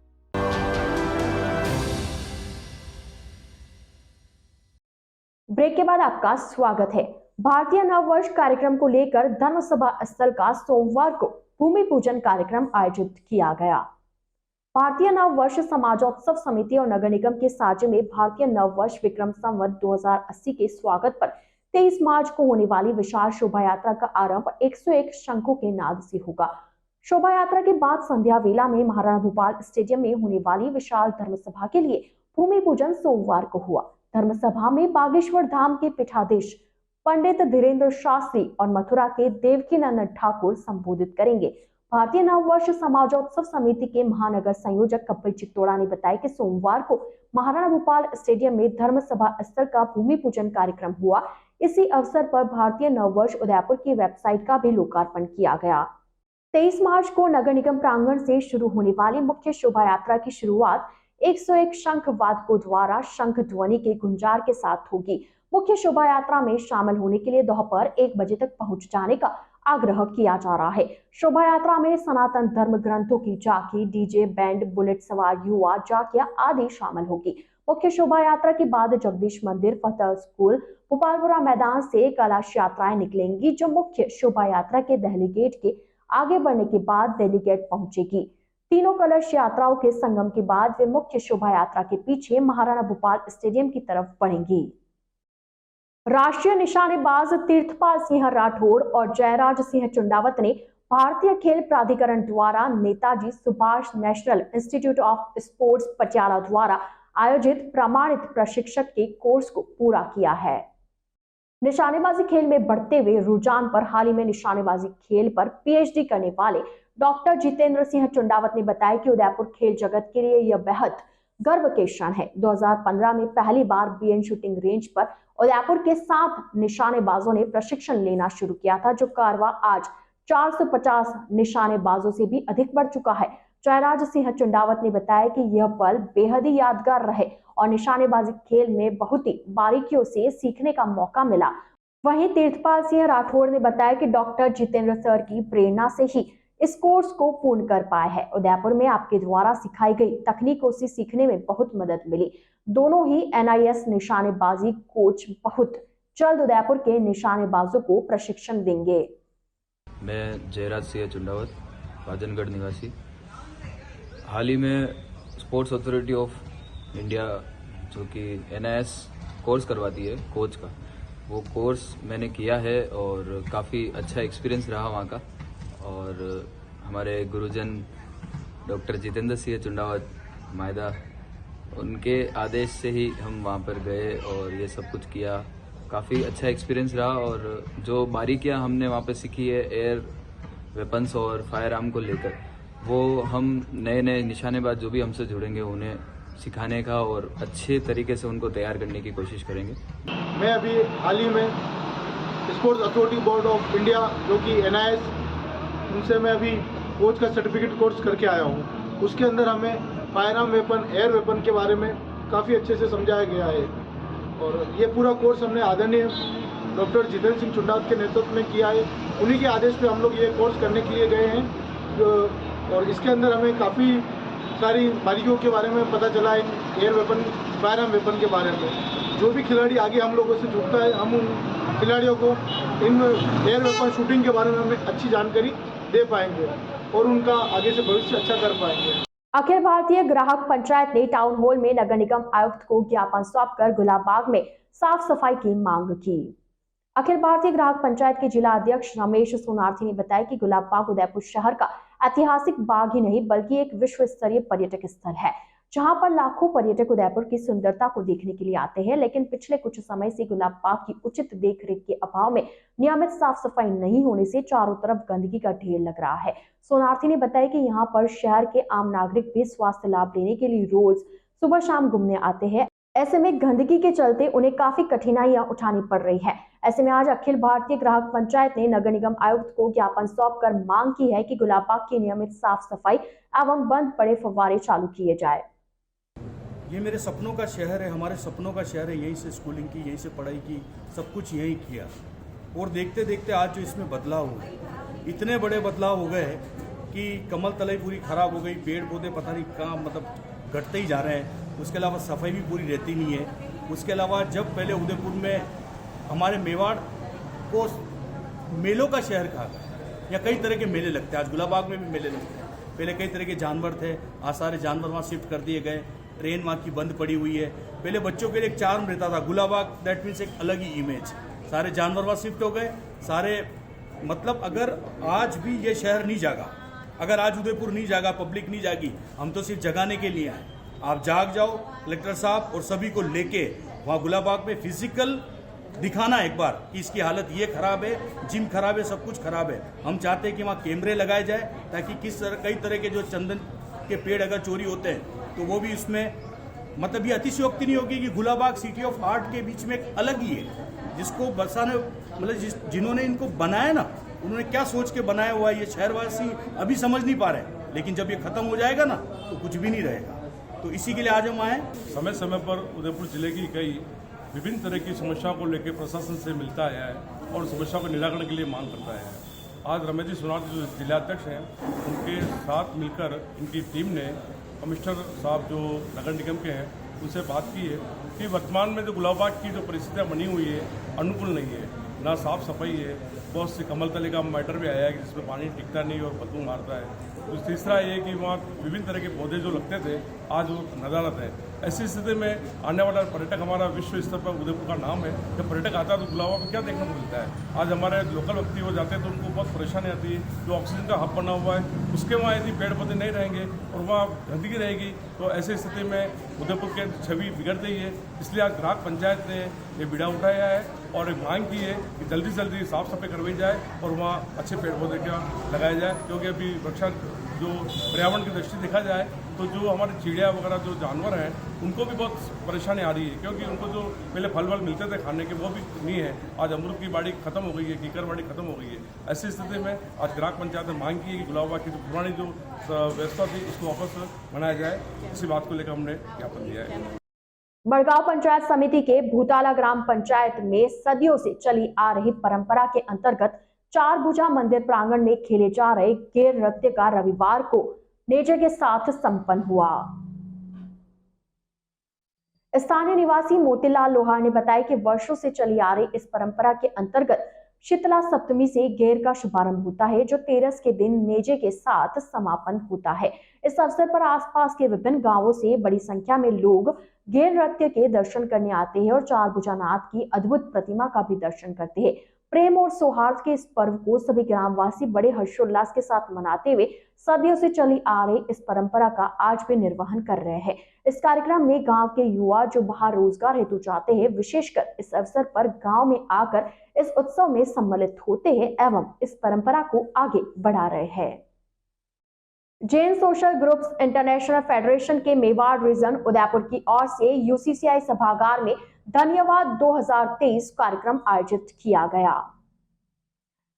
Break के बाद आपका स्वागत है। भारतीय नववर्ष कार्यक्रम को लेकर धर्म सभा स्थल का सोमवार को भूमि पूजन कार्यक्रम आयोजित किया गया। भारतीय नववर्ष समाजोत्सव समिति और नगर निगम के साझे में भारतीय नववर्ष विक्रम संवत 2080 के स्वागत पर 23 मार्च को होने वाली विशाल शोभा यात्रा का आरंभ 101 शंखों के नाद से होगा। शोभा यात्रा के बाद संध्या वेला में महाराणा भूपाल स्टेडियम में होने वाली विशाल धर्मसभा के लिए भूमि पूजन सोमवार को हुआ। धर्मसभा में बागेश्वर धाम के पीठाधीश पंडित धीरेन्द्र शास्त्री और मथुरा के देवकीनंदन ठाकुर संबोधित करेंगे। भारतीय नववर्ष समाजोत्सव समिति के महानगर संयोजक कपिल चित्तोड़ा ने बताया कि सोमवार को महाराणा भूपाल स्टेडियम में धर्म सभा स्थल का भूमि पूजन कार्यक्रम हुआ। इसी अवसर पर भारतीय नववर्ष उदयपुर की वेबसाइट का भी लोकार्पण किया गया। 23 मार्च को नगर निगम प्रांगण से शुरू होने वाली मुख्य शोभा यात्रा की शुरुआत 101 शंख वादकों द्वारा शंख ध्वनि के गुंजार के साथ होगी। मुख्य शोभा यात्रा में शामिल होने के लिए दोपहर 1 बजे तक पहुंच जाने का आग्रह किया जा रहा है। शोभा यात्रा में सनातन धर्म ग्रंथों की झांकी, डीजे, बैंड, बुलेट सवार युवा झांकियां आदि शामिल होगी। मुख्य शोभा यात्रा के बाद जगदीश मंदिर, फतेह स्कूल, भोपालपुरा मैदान से कलश यात्राएं निकलेंगी, जो मुख्य शोभा यात्रा के दहली गेट के आगे बढ़ने के बाद दिल्ली गेट पहुंचेगी। तीनों कलश यात्राओं के संगम के बाद वे मुख्य शोभा यात्रा के पीछे महाराणा भूपाल स्टेडियम की तरफ बढ़ेंगी। राष्ट्रीय निशानेबाज तीर्थपाल सिंह राठौड़ और जयराज सिंह चुंडावत ने भारतीय खेल प्राधिकरण द्वारा Netaji Subhash national institute of sports Patiala द्वारा आयोजित प्रमाणित प्रशिक्षक के कोर्स को पूरा किया है। निशानेबाजी खेल में बढ़ते हुए रुझान पर हाल ही में निशानेबाजी खेल पर पीएचडी करने वाले डॉक्टर जितेंद्र सिंह चुंडावत ने बताया कि उदयपुर खेल जगत के लिए यह बेहद गर्व के क्षण है। 2015 में पहली बार बीएन शूटिंग रेंज पर उदयपुर के 7 निशानेबाजों ने प्रशिक्षण लेना शुरू किया था, जो कारवा आज 450 निशानेबाजों से भी अधिक बढ़ चुका है। जयराज सिंह चुंडावत ने बताया कि यह पल बेहद ही यादगार रहे और निशानेबाजी खेल में बहुत ही बारीकियों से सीखने का मौका मिला। वहीं तीर्थपाल सिंह राठौड़ ने बताया कि डॉक्टर जितेंद्र सर की प्रेरणा से ही इस कोर्स को पूर्ण कर पाए हैं। उदयपुर में आपके द्वारा सिखाई गई तकनीकों से सीखने में बहुत मदद मिली। दोनों ही NIS निशानेबाजी कोच बहुत जल्द उदयपुर के निशानेबाजों को प्रशिक्षण देंगे। मैं जयराज सिंह चुंडावत, राजनगढ़ निवासी। हाल ही में स्पोर्ट्स अथॉरिटी ऑफ इंडिया जो कि NIS कोर्स करवाती है कोच का, वो कोर्स मैंने किया है और काफ़ी अच्छा एक्सपीरियंस रहा वहाँ का। और हमारे गुरुजन डॉक्टर जितेंद्र सिंह चुंडावत मायदा, उनके आदेश से ही हम वहाँ पर गए और ये सब कुछ किया। काफ़ी अच्छा एक्सपीरियंस रहा और जो बारीकियाँ हमने वहाँ पर सीखी है एयर वेपन्स और फायर आर्म को लेकर, वो हम नए नए निशानेबाज जो भी हमसे जुड़ेंगे उन्हें सिखाने का और अच्छे तरीके से उनको तैयार करने की कोशिश करेंगे। मैं अभी हाल ही में sports authority board of India जो कि NIS, उनसे मैं अभी कोच का सर्टिफिकेट कोर्स करके आया हूँ। उसके अंदर हमें fire arm weapon, air weapon के बारे में काफ़ी अच्छे से समझाया गया है और ये पूरा कोर्स हमने आदरणीय डॉक्टर जितेंद्र सिंह चुंडावत के नेतृत्व में किया है। उन्हीं के आदेश पे हम लोग ये कोर्स करने के लिए गए हैं और इसके अंदर हमें काफ़ी सारी बारीकियों के बारे में पता चला है, air weapon, fire arm weapon के बारे में। जो भी खिलाड़ी आगे हम लोगों से जुड़ता है, हम उन खिलाड़ियों को इन एयर वेपन शूटिंग के बारे में हमें अच्छी जानकारी दे पाएंगे और उनका आगे से भविष्य अच्छा कर पाएंगे। अखिल भारतीय ग्राहक पंचायत ने टाउन हॉल में नगर निगम आयुक्त को ज्ञापन सौंपकर गुलाबबाग में साफ सफाई की मांग की। अखिल भारतीय ग्राहक पंचायत के जिला अध्यक्ष रमेश सोनार्थी ने बताया कि गुलाबबाग उदयपुर शहर का ऐतिहासिक बाग ही नहीं बल्कि एक विश्व स्तरीय पर्यटक स्थल है, जहां पर लाखों पर्यटक उदयपुर की सुंदरता को देखने के लिए आते हैं। लेकिन पिछले कुछ समय से गुलाबबाग की उचित देखरेख के अभाव में नियमित साफ सफाई नहीं होने से चारों तरफ गंदगी का ढेर लग रहा है। सोनार्थी ने बताया कि यहाँ पर शहर के आम नागरिक भी स्वास्थ्य लाभ लेने के लिए रोज सुबह शाम घूमने आते हैं। ऐसे में गंदगी के चलते उन्हें काफी कठिनाइयां उठानी पड़ रही है। ऐसे में आज अखिल भारतीय ग्राहक पंचायत ने नगर निगम आयुक्त को ज्ञापन सौंपकर मांग की है कि गुलाबबाग की नियमित साफ सफाई एवं बंद पड़े फव्वारे चालू किए जाए। ये मेरे सपनों का शहर है, हमारे सपनों का शहर है। यहीं से स्कूलिंग की, यहीं से पढ़ाई की, सब कुछ यहीं किया और देखते देखते आज जो इसमें बदलाव हुए, इतने बड़े बदलाव हो गए कि कमल तलाई पूरी खराब हो गई, पेड़ पौधे पता नहीं कहाँ मतलब घटते ही जा रहे हैं। उसके अलावा सफाई भी पूरी रहती नहीं है। उसके अलावा जब पहले उदयपुर में हमारे मेवाड़ को मेलों का शहर कहा गया, या कई तरह के मेले लगते हैं, आज गुलाबबाग में भी मेले लगते हैं। पहले कई तरह के जानवर थे, आज सारे जानवर वहाँ शिफ्ट कर दिए गए। ट्रेन वहाँ की बंद पड़ी हुई है। पहले बच्चों के लिए एक चार्म रहता था गुलाबबाग, दैट मीन्स एक अलग ही इमेज। सारे जानवर वहाँ शिफ्ट हो गए, सारे मतलब अगर आज भी ये शहर नहीं जागा, अगर आज उदयपुर नहीं जागा, पब्लिक नहीं जागी, हम तो सिर्फ जगाने के लिए आए। आप जाग जाओ, कलेक्टर साहब और सभी को लेके वहाँ गुलाबबाग में फिजिकल दिखाना एक बार कि इसकी हालत ये खराब है, जिम खराब है, सब कुछ खराब है। हम चाहते हैं कि वहाँ कैमरे लगाए जाए ताकि कई तरह के जो चंदन के पेड़ अगर चोरी होते हैं तो वो भी इसमें मतलब ये अतिशयोक्ति नहीं होगी कि गुलाबबाग सिटी ऑफ आर्ट के बीच में एक अलग ही है, जिसको बरसाने मतलब जिन्होंने इनको बनाया ना, उन्होंने क्या सोच के बनाया हुआ है ये शहरवासी अभी समझ नहीं पा रहे। लेकिन जब ये खत्म हो जाएगा ना तो कुछ भी नहीं रहेगा। तो इसी के लिए आज हम आए। समय समय पर उदयपुर जिले की कई विभिन्न तरह की समस्याओं को लेकर प्रशासन से मिलता आया है और समस्याओं के निराकरण के लिए मांग करता है। आज रमेश जी सोनार्थी जो जिलाध्यक्ष हैं, उनके साथ मिलकर इनकी टीम ने कमिश्नर साहब जो नगर निगम के हैं उनसे बात की है कि वर्तमान में जो गुलाबबाग की जो परिस्थितियाँ बनी हुई है अनुकूल नहीं है, ना साफ सफाई है, बहुत सी कमल तले का मैटर भी आया है जिसमें पानी टिकता नहीं और बदबू मारता है। तो तीसरा ये कि वहाँ विभिन्न तरह के पौधे जो लगते थे आज वो नदारत है। ऐसी स्थिति में आने वाला पर्यटक हमारा विश्व स्तर पर उदयपुर का नाम है। जब पर्यटक आता है तो गुलाबबाग में क्या देखने को मिलता है? आज हमारे लोकल व्यक्ति हो जाते हैं तो उनको बहुत परेशानी आती है। जो ऑक्सीजन का हब बना हुआ है उसके वहाँ यदि पेड़ पौधे नहीं रहेंगे और वहाँ गंदगी रहेगी तो ऐसी स्थिति में उदयपुर की छवि बिगड़ती ही है। इसलिए आज ग्राहक पंचायत ने ये बीड़ा उठाया है और एक मांग की है कि जल्दी से जल्दी साफ सफाई करवाई जाए और वहाँ अच्छे पेड़ पौधे का लगाया जाए। क्योंकि अभी वृक्षा जो पर्यावरण की दृष्टि देखा जाए तो जो हमारे चिड़िया वगैरह जो जानवर हैं उनको भी बहुत परेशानी आ रही है, क्योंकि उनको जो पहले फल वल मिलते थे खाने के वो भी नहीं है। आज अमरूद की बाड़ी खत्म हो गई है, कीकर बाड़ी खत्म हो गई है। ऐसी स्थिति में आज ग्राहक पंचायत ने मांग की है कि गुलाबबाग की जो पुरानी जो व्यवस्था थी उसको वापस बनाया जाए। इसी बात को लेकर हमने ज्ञापन दिया है। बड़गांव पंचायत समिति के भूताला ग्राम पंचायत में सदियों से चली आ रही परंपरा के अंतर्गत चारभुजा मंदिर प्रांगण में खेले जा रहे गेर नृत्य का रविवार को नेजे के साथ संपन्न हुआ। स्थानीय निवासी मोतीलाल लोहार ने बताया कि वर्षों से चली आ रही इस परंपरा के अंतर्गत शीतला सप्तमी से गेर का शुभारंभ होता है, जो तेरस के दिन नेजे के साथ समापन होता है। इस अवसर पर आसपास के विभिन्न गांवों से बड़ी संख्या में लोग गेर नृत्य के दर्शन करने आते हैं और चारभुजानाथ की अद्भुत प्रतिमा का भी दर्शन करते हैं। प्रेम और सौहार्द के इस पर्व को सभी ग्रामवासी बड़े हर्षोल्लास के साथ मनाते हुए सदियों से चली आ रही इस परंपरा का आज भी निर्वहन कर रहे हैं। इस कार्यक्रम में गांव के युवा जो बाहर रोजगार हेतु जाते हैं, विशेषकर इस अवसर पर गांव में आकर इस उत्सव में सम्मिलित होते हैं एवं इस परंपरा को आगे बढ़ा रहे हैं। Jain social groups international federation के मेवाड़ रीजन उदयपुर की ओर से यूसीसीआई सभागार में धन्यवाद 2023 कार्यक्रम आयोजित किया गया।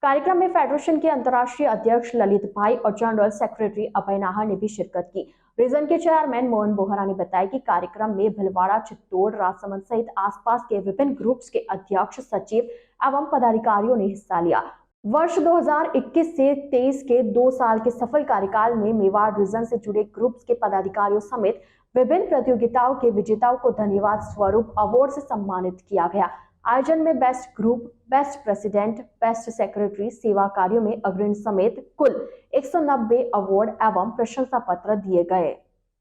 कार्यक्रम में फेडरेशन के अंतर्राष्ट्रीय अध्यक्ष ललित भाई और जनरल सेक्रेटरी अभय नाहर ने भी शिरकत की। रीजन के चेयरमैन मोहन बोहरा ने बताया कि कार्यक्रम में भिलवाड़ा, चित्तौड़, राजसमंद सहित आसपास के विभिन्न ग्रुप्स के अध्यक्ष, सचिव एवं पदाधिकारियों ने हिस्सा लिया। वर्ष 2021 से 23 के 2 साल के सफल कार्यकाल में मेवाड़ रीजन से जुड़े ग्रुप्स के पदाधिकारियों समेत विभिन्न प्रतियोगिताओं के विजेताओं को धन्यवाद स्वरूप अवार्ड से सम्मानित किया गया। आयोजन में best group, best president, best secretary, सेवा कार्यों में अग्रणी समेत कुल 190 अवार्ड एवं प्रशंसा पत्र दिए गए।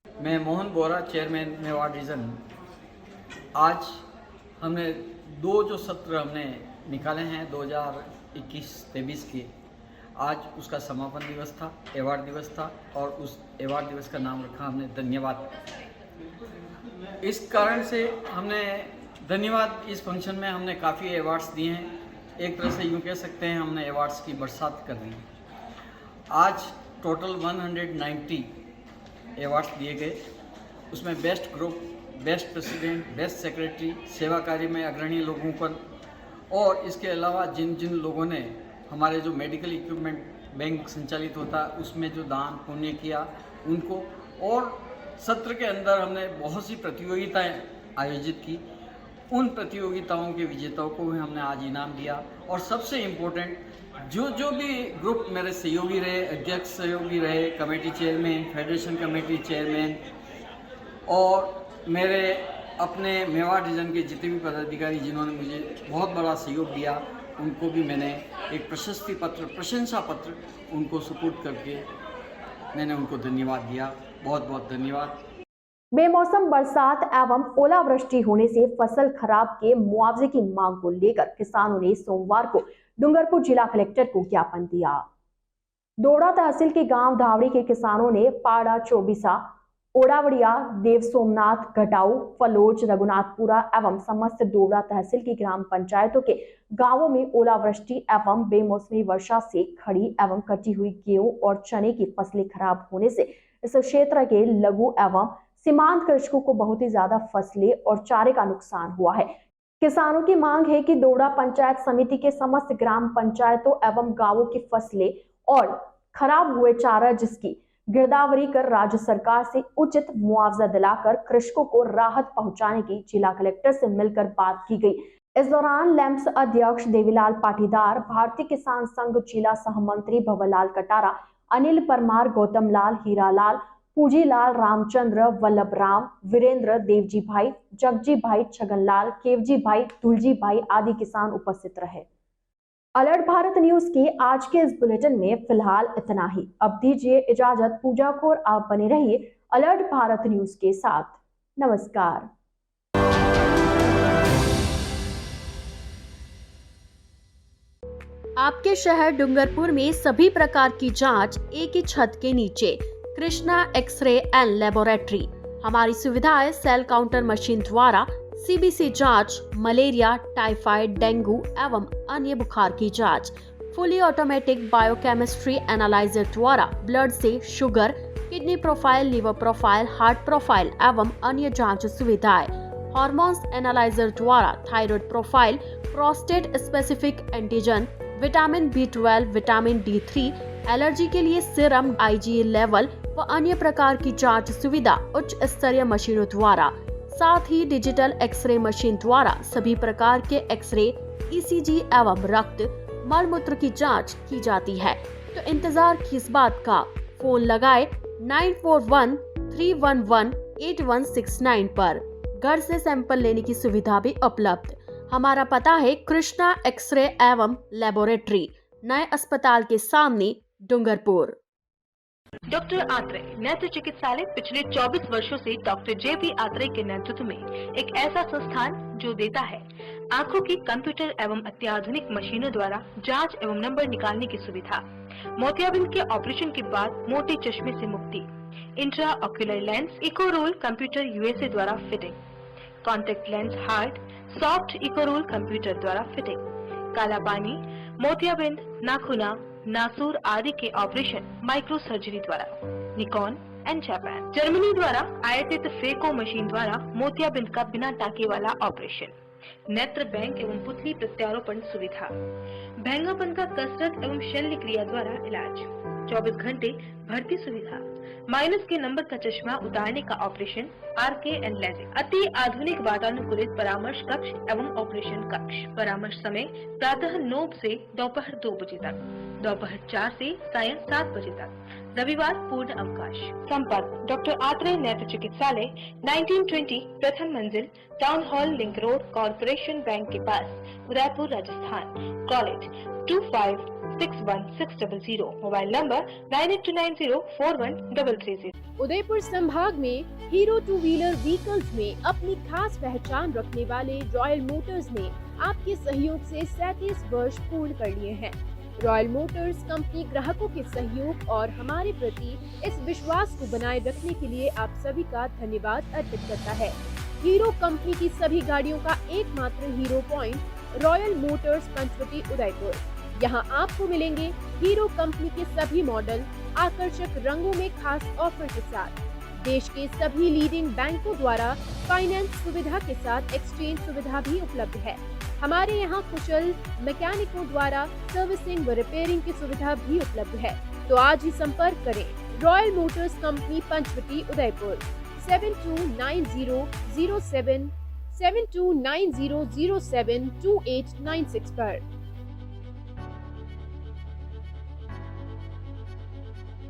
मैं मोहन बोरा, चेयरमैन मेवाड़ रीजन। आज हमने 2 जो सत्र हमने निकाले हैं 2021-23 के, आज उसका समापन दिवस था, अवार्ड दिवस था और उस अवार्ड दिवस का नाम रखा हमने धन्यवाद। इस कारण से हमने धन्यवाद, इस फंक्शन में हमने काफ़ी अवार्ड्स दिए हैं। एक तरह से यूँ कह सकते हैं हमने अवार्ड्स की बरसात कर दी है। आज टोटल 190 अवार्ड्स दिए गए। उसमें best group, best president, best secretary, सेवा कार्य में अग्रणी लोगों पर और इसके अलावा जिन जिन लोगों ने हमारे जो मेडिकल इक्विपमेंट बैंक संचालित होता है उसमें जो दान पुण्य किया उनको, और सत्र के अंदर हमने बहुत सी प्रतियोगिताएं आयोजित की। उन प्रतियोगिताओं के विजेताओं को भी हमने आज इनाम दिया। और सबसे इम्पोर्टेंट, जो भी ग्रुप मेरे सहयोगी रहे, अध्यक्ष सहयोगी रहे, committee chairman, federation committee chairman और मेरे अपने मेवाड़ रीजन के जितने भी पदाधिकारी जिन्होंने मुझे बहुत बड़ा सहयोग दिया, उनको भी मैंने एक प्रशस्ति पत्र, प्रशंसा पत्र उनको सुपुर्द करके मैंने उनको धन्यवाद दिया। बहुत बहुत धन्यवाद। बेमौसम बरसात एवं ओलावृष्टि होने से फसल खराब के मुआवजे की मांग को लेकर किसानों ने सोमवार को डूंगरपुर जिला कलेक्टर को ज्ञापन दिया। दोड़ा तहसील के गांव धावड़ी के किसानों ने पाड़ा, चौबीसा, ओडावड़िया, देव सोमनाथ, घटाऊ, फलोज, रघुनाथपुरा एवं समस्त दोड़ा तहसील की ग्राम पंचायतों के गांवों में ओलावृष्टि एवं बेमौसमी वर्षा से खड़ी एवं कटी हुई गेहूं और चने की फसलें खराब होने से इस क्षेत्र के लघु एवं सीमांत कृषकों को बहुत ही ज्यादा फसलें और चारे का नुकसान हुआ है। किसानों की मांग है कि दोड़ा पंचायत समिति के समस्त ग्राम पंचायतों एवं गांवों की फसलें और खराब हुए चारा जिसकी गिरदावरी कर राज्य सरकार से उचित मुआवजा दिलाकर कृषकों को राहत पहुंचाने की जिला कलेक्टर से मिलकर बात की गई। इस दौरान लैंप्स अध्यक्ष देवीलाल पाटीदार, भारतीय किसान संघ जिला सहमंत्री भवरलाल कटारा, अनिल परमार, गौतम लाल, हीरालाल, पूजीलाल, रामचंद्र, वल्लभ राम, वीरेंद्र, देवजी भाई, जगजी भाई, छगनलाल, केवजी भाई, तुलजी भाई आदि किसान उपस्थित रहे। अलर्ट भारत न्यूज के आज के इस बुलेटिन में फिलहाल इतना ही। अब दीजिए इजाजत। पूजा को आप बने रहिए अलर्ट भारत न्यूज के साथ। नमस्कार। आपके शहर डूंगरपुर में सभी प्रकार की जांच एक ही छत के नीचे। Krishna x-ray and laboratory. हमारी सुविधाएं सेल काउंटर मशीन द्वारा सीबीसी जांच, मलेरिया, टाइफाइड, डेंगू एवं अन्य बुखार की जांच। फुली ऑटोमेटिक बायोकेमिस्ट्री एनालाइजर द्वारा ब्लड से sugar, kidney profile, liver profile, heart profile एवं अन्य जांच सुविधाएं। हार्मोन्स एनालाइजर द्वारा thyroid profile, prostate specific antigen, vitamin B12, vitamin D3, allergy के लिए सीरम, IgE लेवल व अन्य प्रकार की जांच सुविधा उच्च स्तरीय मशीनों द्वारा। साथ ही डिजिटल एक्सरे मशीन द्वारा सभी प्रकार के एक्सरे, ECG एवं रक्त, मल मूत्र की जांच की जाती है। तो इंतजार किस बात का, फोन लगाए 9413118169 पर। घर से सैंपल लेने की सुविधा भी उपलब्ध। हमारा पता है कृष्णा एक्सरे एवं लेबोरेटरी, नए अस्पताल के सामने, डूंगरपुर। डॉक्टर आत्रेय नेत्र चिकित्सालय पिछले 24 वर्षों से डॉक्टर JP आत्रेय के नेतृत्व में एक ऐसा संस्थान जो देता है आंखों की कंप्यूटर एवं अत्याधुनिक मशीनों द्वारा जांच एवं नंबर निकालने की सुविधा, मोतियाबिंद के ऑपरेशन के बाद मोटे चश्मे से मुक्ति, intra ocular lens, eco roll computer USA द्वारा fitting, contact lens hard soft eco roll computer द्वारा फिटिंग, काला पानी, मोतियाबिंद, नाखूना, नासूर आदि के ऑपरेशन माइक्रो सर्जरी द्वारा, निकॉन एंड जापान, जर्मनी द्वारा आयातित फेको मशीन द्वारा मोतियाबिंद का बिना टाके वाला ऑपरेशन, नेत्र बैंक एवं पुतली प्रत्यारोपण सुविधा, भैंगापन का कसरत एवं शल्य क्रिया द्वारा इलाज, 24 घंटे भर्ती सुविधा, माइनस के नंबर का चश्मा उतारने का ऑपरेशन, RK एंड लेजिक, अति आधुनिक वातानुकूलित परामर्श कक्ष एवं ऑपरेशन कक्ष। परामर्श समय प्रातः 9 से दोपहर 2 बजे तक, दोपहर 4 से सायं 7 बजे तक, रविवार पूर्ण अवकाश। संपर्क डॉक्टर आत्रेय नेत्र चिकित्सालय 1920 प्रथम मंजिल, town hall, link road, corporation bank के पास, Udaipur, Rajasthan. College 256160, mobile number 9829041330। Udaipur संभाग में हीरो 2 व्हीलर व्हीकल्स में अपनी खास पहचान रखने वाले रॉयल मोटर्स ने आपके सहयोग से 37 वर्ष पूर्ण कर लिए हैं। रॉयल मोटर्स कंपनी ग्राहकों के सहयोग और हमारे प्रति इस विश्वास को बनाए रखने के लिए आप सभी का धन्यवाद अर्पित करता है। हीरो कंपनी की सभी गाड़ियों का एकमात्र Hero point Royal Motors Panchvati Udaipur. यहाँ आपको मिलेंगे हीरो कंपनी के सभी मॉडल आकर्षक रंगों में खास ऑफर के साथ। देश के सभी लीडिंग बैंकों द्वारा फाइनेंस सुविधा के साथ एक्सचेंज सुविधा भी उपलब्ध है। हमारे यहाँ कुशल मैकेनिकों द्वारा सर्विसिंग व रिपेयरिंग की सुविधा भी उपलब्ध है। तो आज ही संपर्क करें Royal Motors company Panchvati Udaipur 7290072896 पर।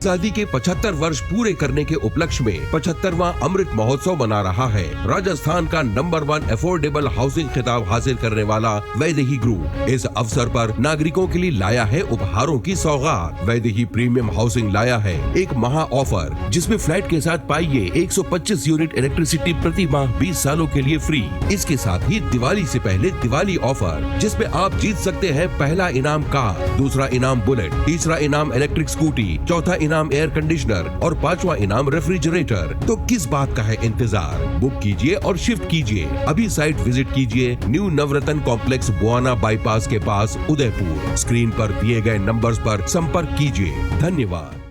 आजादी के 75 वर्ष पूरे करने के उपलक्ष्य में 75वां अमृत महोत्सव मना रहा है। राजस्थान का नंबर 1 अफोर्डेबल हाउसिंग खिताब हासिल करने वाला वैदेही ग्रुप इस अवसर पर नागरिकों के लिए लाया है उपहारों की सौगात। वैदेही प्रीमियम हाउसिंग लाया है एक महा ऑफर, जिसमें फ्लैट के साथ पाइए 125 यूनिट इलेक्ट्रिसिटी प्रति माह 20 सालों के लिए फ्री। इसके साथ ही दिवाली से पहले दिवाली ऑफर, जिसमें आप जीत सकते हैं पहला इनाम कार, दूसरा इनाम बुलेट, तीसरा इनाम इलेक्ट्रिक स्कूटी, चौथा इनाम एयर कंडीशनर और 5वां इनाम रेफ्रिजरेटर। तो किस बात का है इंतजार? बुक कीजिए और शिफ्ट कीजिए। अभी साइट विजिट कीजिए न्यू नवरत्न कॉम्प्लेक्स, बुआना बाईपास के पास, उदयपुर। स्क्रीन पर दिए गए नंबर्स पर संपर्क कीजिए। धन्यवाद।